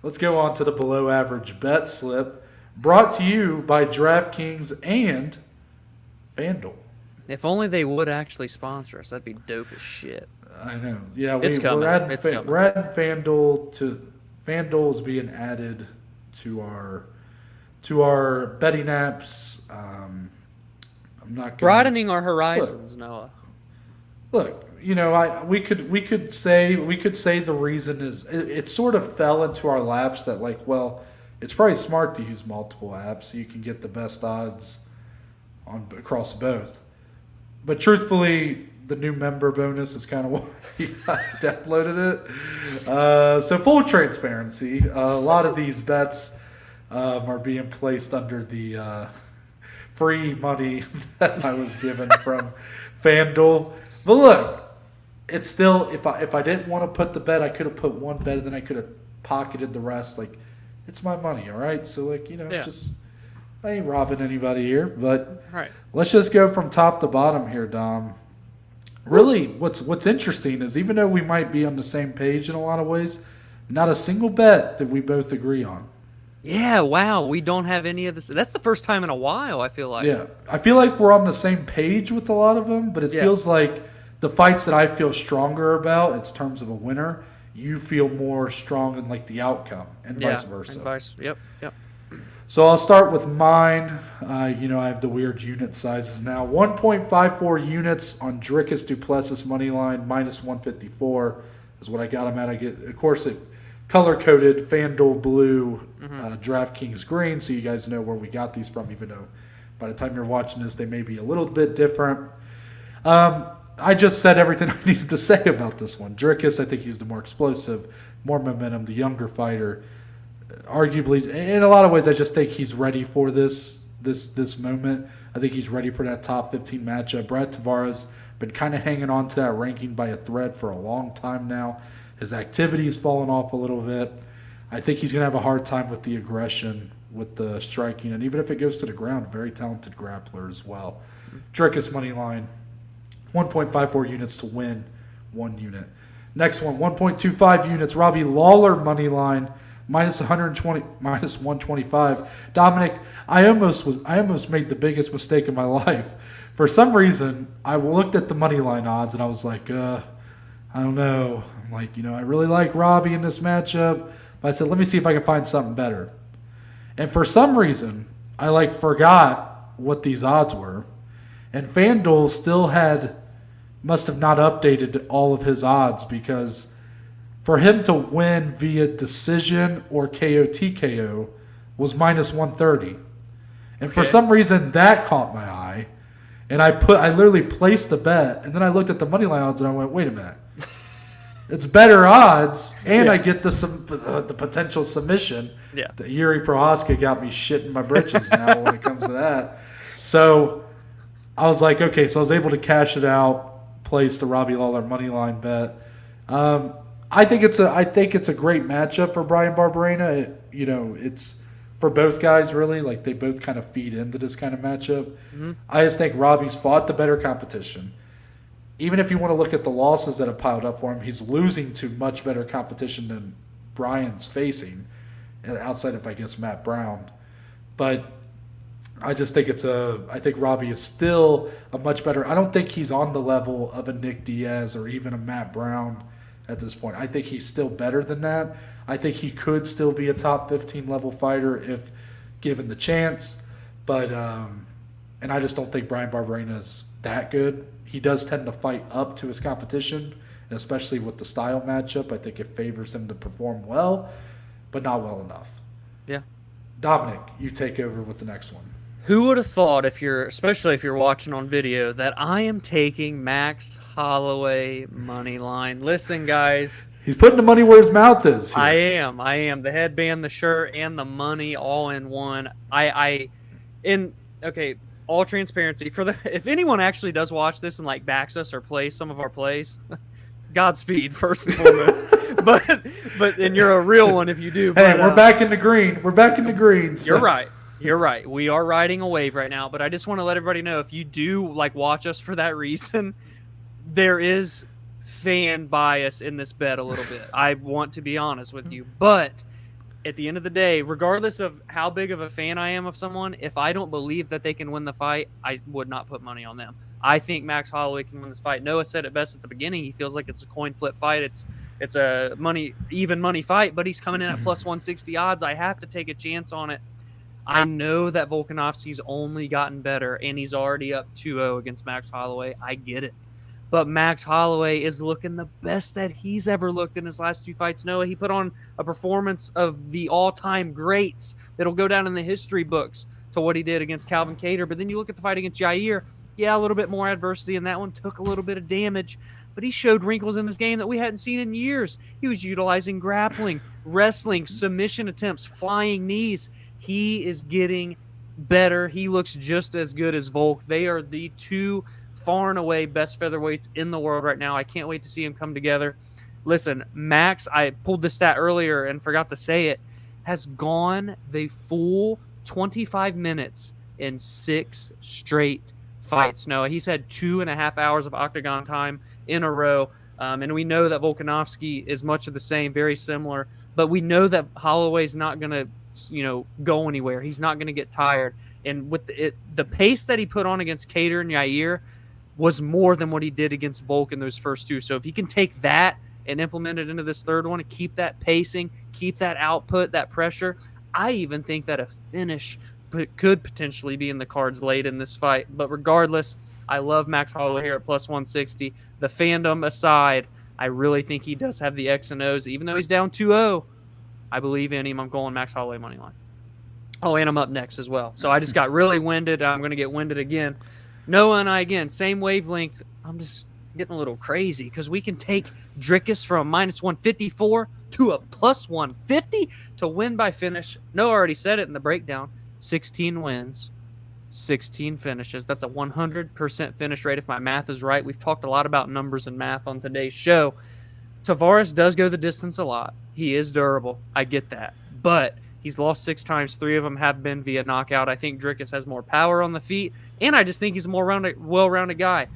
Let's go on to the below average bet slip, brought to you by DraftKings and FanDuel. If only they would actually sponsor us, that'd be dope as shit. I know. Yeah, It's we're coming. adding It's coming. we're adding FanDuel to FanDuel is being added to our betting apps. I'm not gonna Broadening our look. horizons, Noah. Look, we could say the reason is it sort of fell into our laps that like, well, it's probably smart to use multiple apps so you can get the best odds on across both. But truthfully, the new member bonus is kind of why I downloaded it. So full transparency, a lot of these bets are being placed under the free money that I was given from FanDuel. But look, it's still if I didn't want to put the bet, I could have put one bet and then I could have pocketed the rest. Like, it's my money, all right. So like Yeah. just I ain't robbing anybody here. But All right. let's just go from top to bottom here, Dom. Really, what's interesting is even though we might be on the same page in a lot of ways, not a single bet did we both agree on. Yeah, wow. We don't have any of this. That's the first time in a while, I feel like. Yeah, I feel like we're on the same page with a lot of them, but it Yeah. feels like the fights that I feel stronger about in terms of a winner, you feel more strong in like the outcome, and Yeah. vice versa. And vice. Yep. Yep. So I'll start with mine. I have the weird unit sizes now. 1.54 units on Drickus Duplessis money line minus 154 is what I got him at. I get, of course, it color coded FanDuel blue, DraftKings green, so you guys know where we got these from. Even though by the time you're watching this, they may be a little bit different. I just said everything I needed to say about this one. Drickus, I think he's the more explosive, more momentum, the younger fighter. Arguably, in a lot of ways, I just think he's ready for this moment. I think he's ready for that top 15 matchup. Brad Tavares been kind of hanging on to that ranking by a thread for a long time now. His activity's fallen off a little bit. I think he's going to have a hard time with the aggression, with the striking, and even if it goes to the ground, very talented grappler as well. Drickus money line, 1.54 units to win, 1 unit. Next one, 1.25 units. Robbie Lawler money line, minus 120, minus 125. Dominic, I almost made the biggest mistake in my life. For some reason, I looked at the money line odds and I was like, I don't know. I'm like, I really like Robbie in this matchup, but I said, let me see if I can find something better. And for some reason, I forgot what these odds were, and FanDuel still must have not updated all of his odds, because for him to win via decision or KO TKO was minus 130. And for some reason that caught my eye. And I literally placed the bet, and then I looked at the money line odds and I went, wait a minute. It's better odds, and I get the potential submission. Yeah. The Yuri Prohaska got me shitting my britches now when it comes to that. So I was like, okay, so I was able to cash it out, place the Robbie Lawler money line bet. I think it's a great matchup for Brian Barberena. It's for both guys really. Like, they both kind of feed into this kind of matchup. Mm-hmm. I just think Robbie's fought the better competition. Even if you want to look at the losses that have piled up for him, he's losing to much better competition than Brian's facing, outside of, I guess, Matt Brown. But I just think I think Robbie is still a much better. I don't think he's on the level of a Nick Diaz or even a Matt Brown at this point. I think he's still better than that. I think he could still be a top 15 level fighter if given the chance. But and I just don't think Brian Barberena is that good. He does tend to fight up to his competition, and especially with the style matchup, I think it favors him to perform well, but not well enough. Yeah. Dominic, you take over with the next one. Who would have thought, especially if you're watching on video, that I am taking Max Holloway money line? Listen, guys. He's putting the money where his mouth is here. I am. The headband, the shirt, and the money all in one. Okay, all transparency. If anyone actually does watch this and backs us or plays some of our plays, Godspeed, first and foremost. but you're a real one if you do. Hey, we're back in the green. We're back in the green. So. You're right. We are riding a wave right now, but I just want to let everybody know, if you do watch us for that reason, there is fan bias in this bet a little bit. I want to be honest with you, but at the end of the day, regardless of how big of a fan I am of someone, if I don't believe that they can win the fight, I would not put money on them. I think Max Holloway can win this fight. Noah said it best at the beginning. He feels like it's a coin flip fight. It's a even money fight, but he's coming in at plus 160 odds. I have to take a chance on it. I know that Volkanovski's only gotten better, and he's already up 2-0 against Max Holloway. I get it. But Max Holloway is looking the best that he's ever looked in his last 2 fights. Noah, he put on a performance of the all-time greats that'll go down in the history books to what he did against Calvin Kattar. But then you look at the fight against Jair, yeah, a little bit more adversity in that one, took a little bit of damage, but he showed wrinkles in his game that we hadn't seen in years. He was utilizing grappling, wrestling, submission attempts, flying knees. He is getting better. He looks just as good as Volk. They are the 2 far and away best featherweights in the world right now. I can't wait to see them come together. Listen, Max, I pulled this stat earlier and forgot to say it, has gone the full 25 minutes in 6 straight fights. No, he's had 2.5 hours of octagon time in a row. And we know that Volkanovski is much of the same, very similar. But we know that Holloway's not going to, go anywhere. He's not going to get tired. And with the pace that he put on against Kattar and Yair was more than what he did against Volk in those first 2. So if he can take that and implement it into this third one and keep that pacing, keep that output, that pressure, I even think that a finish could potentially be in the cards late in this fight. But regardless, I love Max Holloway here at plus 160. The fandom aside, I really think he does have the X and O's. Even though he's down 2-0, I believe in him. I'm going Max Holloway money line. Oh, and I'm up next as well. So I just got really winded. I'm going to get winded again. Noah and I, again, same wavelength. I'm just getting a little crazy because we can take Dricus from minus 154 to a plus 150 to win by finish. Noah already said it in the breakdown. 16 wins, 16 finishes. That's a 100% finish rate if my math is right. We've talked a lot about numbers and math on today's show. Tavares does go the distance a lot. He is durable. I get that. But he's lost 6 times. 3 of them have been via knockout. I think Dricus has more power on the feet, and I just think he's a more well-rounded guy.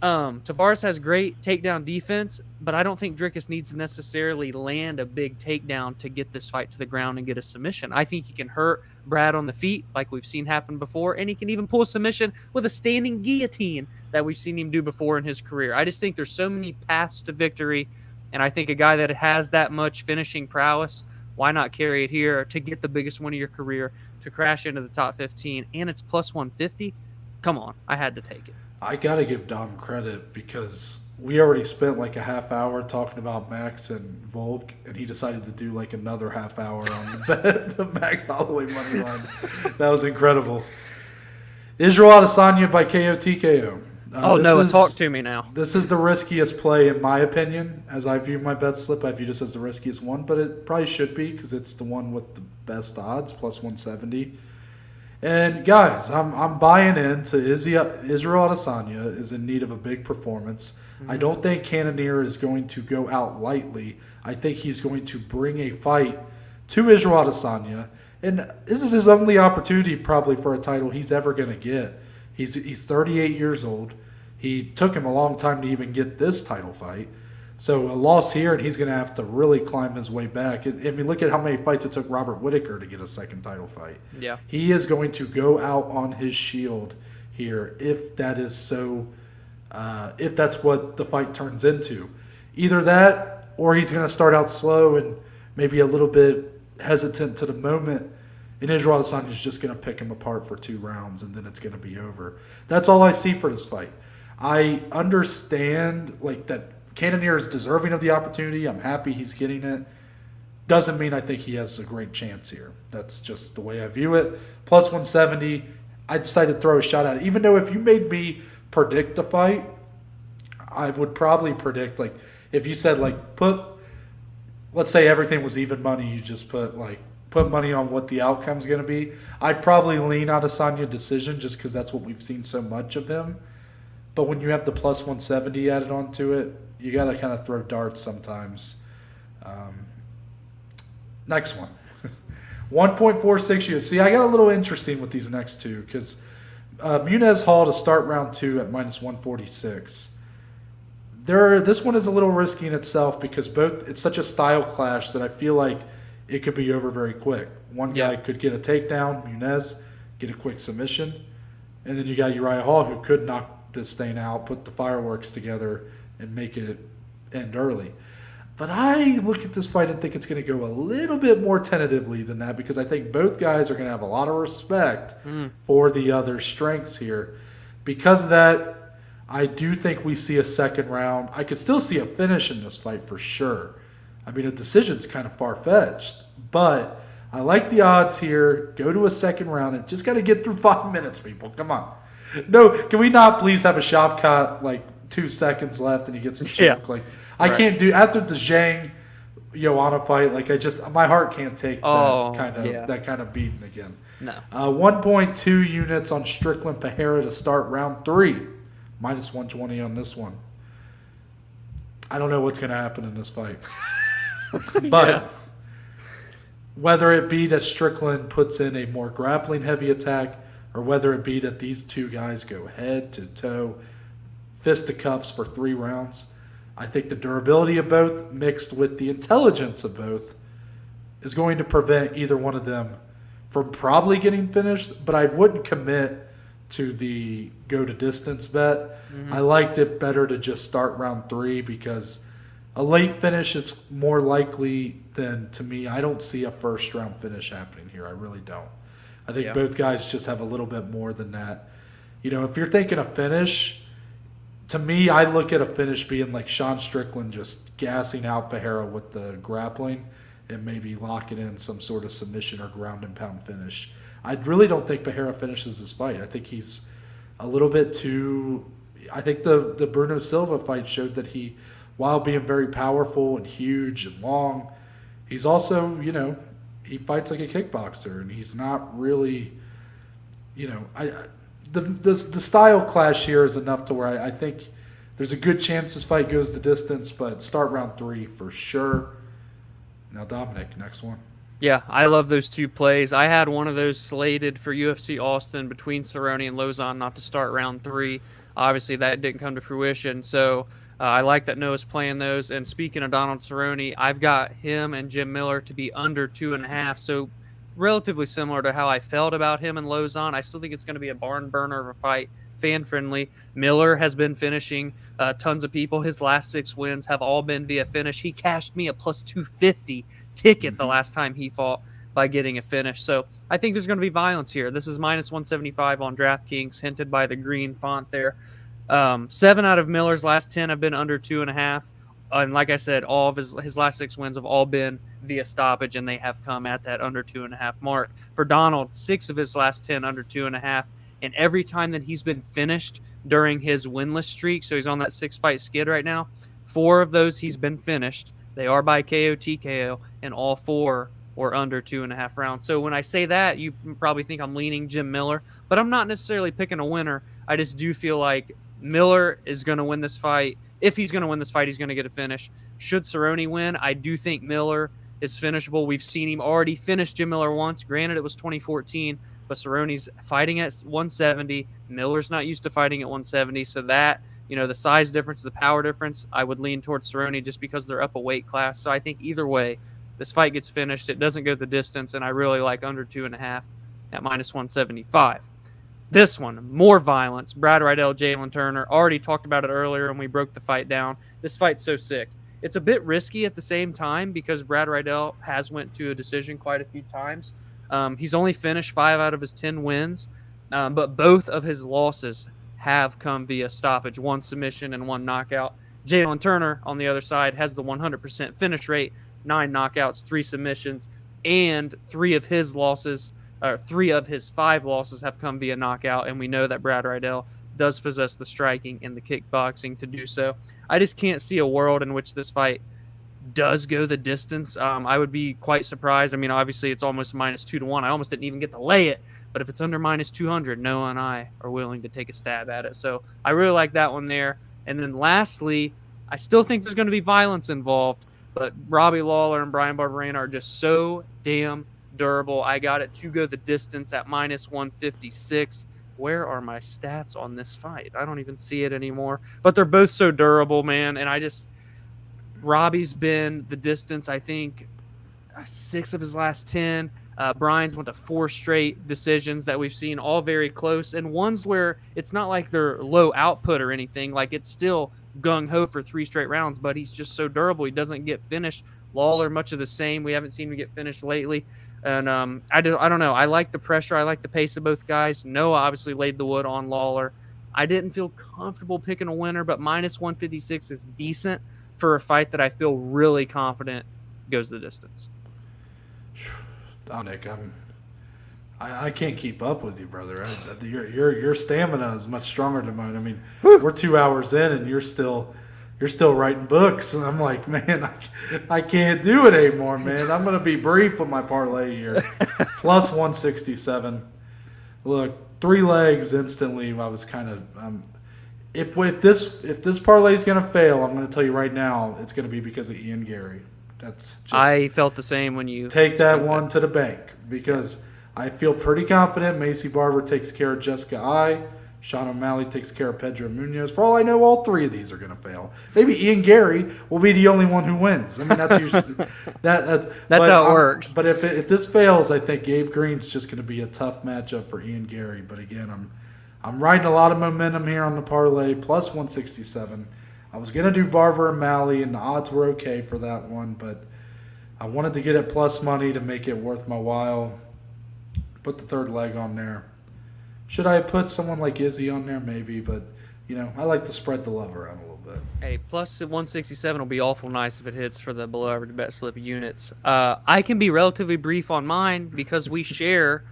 Tavares has great takedown defense, but I don't think Dricus needs to necessarily land a big takedown to get this fight to the ground and get a submission. I think he can hurt Brad on the feet like we've seen happen before, and he can even pull a submission with a standing guillotine that we've seen him do before in his career. I just think there's so many paths to victory, and I think a guy that has that much finishing prowess, why not carry it here to get the biggest win of your career, to crash into the top 15, and it's plus 150? Come on, I had to take it. I got to give Dom credit because we already spent like a half hour talking about Max and Volk, and he decided to do like another half hour on the Max Holloway money line. That was incredible. Israel Adesanya by KO TKO. Talk to me now. This is the riskiest play in my opinion. As I view my bet slip, I view this as the riskiest one, but it probably should be because it's the one with the best odds, plus 170. And guys, I'm buying into Israel Adesanya is in need of a big performance. Mm-hmm. I don't think Cannonier is going to go out lightly. I think he's going to bring a fight to Israel Adesanya, and this is his only opportunity probably for a title he's ever going to get. He's 38 years old. He took him a long time to even get this title fight. So a loss here, and he's going to have to really climb his way back. I mean, look at how many fights it took Robert Whittaker to get a second title fight. Yeah, he is going to go out on his shield here if that is so. If that's what the fight turns into, either that or he's going to start out slow and maybe a little bit hesitant to the moment, and Israel Adesanya is just going to pick him apart for 2 rounds, and then it's going to be over. That's all I see for this fight. I understand like that. Cannonier is deserving of the opportunity. I'm happy he's getting it. Doesn't mean I think he has a great chance here. That's just the way I view it. Plus 170, I decided to throw a shot at it. Even though if you made me predict the fight, I would probably predict, like, if you said, like, let's say everything was even money, you just put money on what the outcome's going to be. I'd probably lean Adesanya decision just because that's what we've seen so much of him. But when you have the plus 170 added onto it, you got to kind of throw darts sometimes. Next one. 1.46 years. See, I got a little interesting with these next two because Muniz Hall to start round 2 at minus 146. This one is a little risky in itself because it's such a style clash that I feel like it could be over very quick. One guy could get a takedown, Muniz, get a quick submission, and then you got Uriah Hall, who could knock this thing out, put the fireworks together, and make it end early. But I look at this fight and think it's going to go a little bit more tentatively than that, because I think both guys are going to have a lot of respect for the other's strengths here. Because of that, I do think we see a second round. I could still see a finish in this fight for sure. I mean, a decision's kind of far-fetched, but I like the odds here. Go to a second round and just got to get through 5 minutes, people. Come on. No, can we not please have a Shavkat like 2 seconds left and he gets the choke? Like, I can't do after the Zhang Joanna fight. Like, my heart can't take that kind of beating again. No. 1.2 units on Strickland Pereira to start round 3. Minus 120 on this one. I don't know what's going to happen in this fight. But whether it be that Strickland puts in a more grappling heavy attack, or whether it be that these two guys go head to toe, fisticuffs for 3 rounds, I think the durability of both mixed with the intelligence of both is going to prevent either one of them from probably getting finished, but I wouldn't commit to the go to distance bet. I liked it better to just start round 3, because a late finish is more likely than, to me, I don't see a first round finish happening here. I really don't. I think both guys just have a little bit more than that. You know, if you're thinking a finish, to me, I look at a finish being like Sean Strickland just gassing out Pereira with the grappling and maybe locking in some sort of submission or ground and pound finish. I really don't think Pereira finishes this fight. I think he's a little bit too... I think the Bruno Silva fight showed that he, while being very powerful and huge and long, he's also, he fights like a kickboxer, and he's not really, the style clash here is enough to where I think there's a good chance this fight goes the distance, but start round 3 for sure. Now, Dominic, next one. Yeah, I love those 2 plays. I had one of those slated for UFC Austin between Cerrone and Lozon not to start round 3. Obviously, that didn't come to fruition, so I like that Noah's playing those. And speaking of Donald Cerrone, I've got him and Jim Miller to be under 2.5, so relatively similar to how I felt about him and Lozon. I still think it's going to be a barn burner of a fight, fan-friendly. Miller has been finishing tons of people. His last 6 wins have all been via finish. He cashed me a plus 250 ticket the last time he fought by getting a finish. So I think there's going to be violence here. This is minus 175 on DraftKings, hinted by the green font there. 7 out of Miller's last 10 have been under 2.5. And like I said, all of his last 6 wins have all been via stoppage, and they have come at that under 2.5 mark. For Donald, 6 of his last 10 under 2.5. And every time that he's been finished during his winless streak, so he's on that 6-fight skid right now, 4 of those he's been finished. They are by KO, TKO, and all 4 were under 2.5 rounds. So when I say that, you probably think I'm leaning Jim Miller, but I'm not necessarily picking a winner. I just do feel like Miller is going to win this fight. If he's going to win this fight, he's going to get a finish. Should Cerrone win, I do think Miller is finishable. We've seen him already finish Jim Miller once. Granted, it was 2014, but Cerrone's fighting at 170. Miller's not used to fighting at 170, so that, the size difference, the power difference, I would lean towards Cerrone just because they're up a weight class. So I think either way, this fight gets finished. It doesn't go the distance, and I really like under 2.5 at minus 175. This one, more violence. Brad Riddell, Jalen Turner. Already talked about it earlier, and we broke the fight down. This fight's so sick. It's a bit risky at the same time because Brad Riddell has went to a decision quite a few times. He's only finished 5 out of his 10 wins, but both of his losses have come via stoppage, 1 submission and 1 knockout. Jalen Turner, on the other side, has the 100% finish rate, 9 knockouts, 3 submissions, and 3 of his 5 losses have come via knockout, and we know that Brad Riddell does possess the striking and the kickboxing to do so. I just can't see a world in which this fight does go the distance. I would be quite surprised. I mean, obviously, it's almost minus 2 to 1. I almost didn't even get to lay it, but if it's under minus 200, Noah and I are willing to take a stab at it. So I really like that one there. And then lastly, I still think there's going to be violence involved, but Robbie Lawler and Brian Barberena are just so damn durable. I got it to go the distance at minus 156. Where are my stats on this fight? I don't even see it anymore. But they're both so durable, man. And Robbie's been the distance, I think. 6 of his last 10. Brian's went to 4 straight decisions that we've seen, all very close, and ones where it's not like they're low output or anything. Like, it's still gung-ho for 3 straight rounds, but he's just so durable. He doesn't get finished. Lawler, much of the same. We haven't seen him get finished lately. And I don't know. I like the pressure. I like the pace of both guys. Noah obviously laid the wood on Lawler. I didn't feel comfortable picking a winner, but minus 156 is decent for a fight that I feel really confident goes the distance. Dominic, I can't keep up with you, brother. Your stamina is much stronger than mine. I mean, we're 2 hours in, and you're still writing books, and I'm like, man, I can't do it anymore, man. I'm gonna be brief with my parlay here. Plus 167. Look, 3 legs instantly. I was kind of if this parlay is gonna fail, I'm gonna tell you right now, it's gonna be because of Ian Gary. That's just, I felt the same when you take that one to the bank, because I feel pretty confident Macy Barber takes care of Jessica I. Sean O'Malley takes care of Pedro Munoz. For all I know, all 3 of these are going to fail. Maybe Ian Gary will be the only one who wins. I mean, that's usually that's how it works. But if this fails, I think Gabe Green's just going to be a tough matchup for Ian Gary. But again, I'm riding a lot of momentum here on the parlay, plus 167. I was going to do Barber and Malley, and the odds were okay for that one, but I wanted to get it plus money to make it worth my while. Put the 3rd leg on there. Should I have put someone like Izzy on there? Maybe, but, I like to spread the love around a little bit. Hey, plus 167 will be awful nice if it hits for the below average bet slip units. I can be relatively brief on mine because we share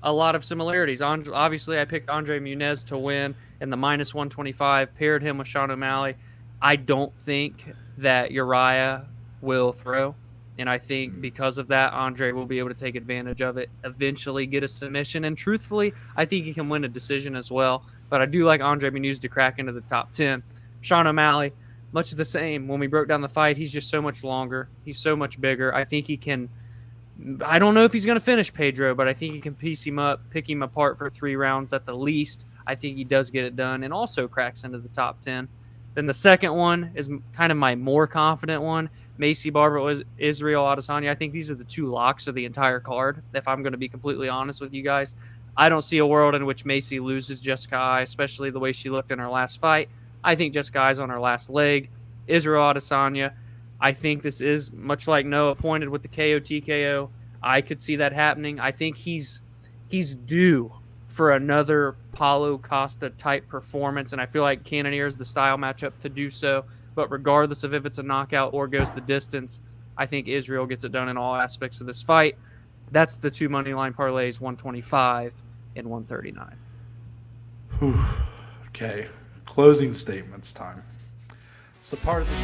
a lot of similarities. Obviously, I picked Andre Muniz to win in the minus 125, paired him with Sean O'Malley. I don't think that Uriah will throw. And I think because of that, Andre will be able to take advantage of it, eventually get a submission. And truthfully, I think he can win a decision as well. But I do like Andre Muniz to crack into the top 10. Sean O'Malley, much the same. When we broke down the fight, he's just so much longer. He's so much bigger. I think he can – I don't know if he's going to finish Pedro, but I think he can piece him up, pick him apart for 3 rounds at the least. I think he does get it done and also cracks into the top 10. Then the second one is kind of my more confident one. Macy Barber, Israel Adesanya. I think these are the 2 locks of the entire card, if I'm going to be completely honest with you guys. I don't see a world in which Macy loses Jessica I, especially the way she looked in her last fight. I think Jessica I's on her last leg. Israel Adesanya, I think this is much like Noah pointed with the KO TKO. I could see that happening. I think he's due for another Paulo Costa type performance, and I feel like Cannonier is the style matchup to do so. But regardless of if it's a knockout or goes the distance, I think Israel gets it done in all aspects of this fight. That's the 2 money line parlays, 125 and 139. Whew. Okay, closing statements time. So part of the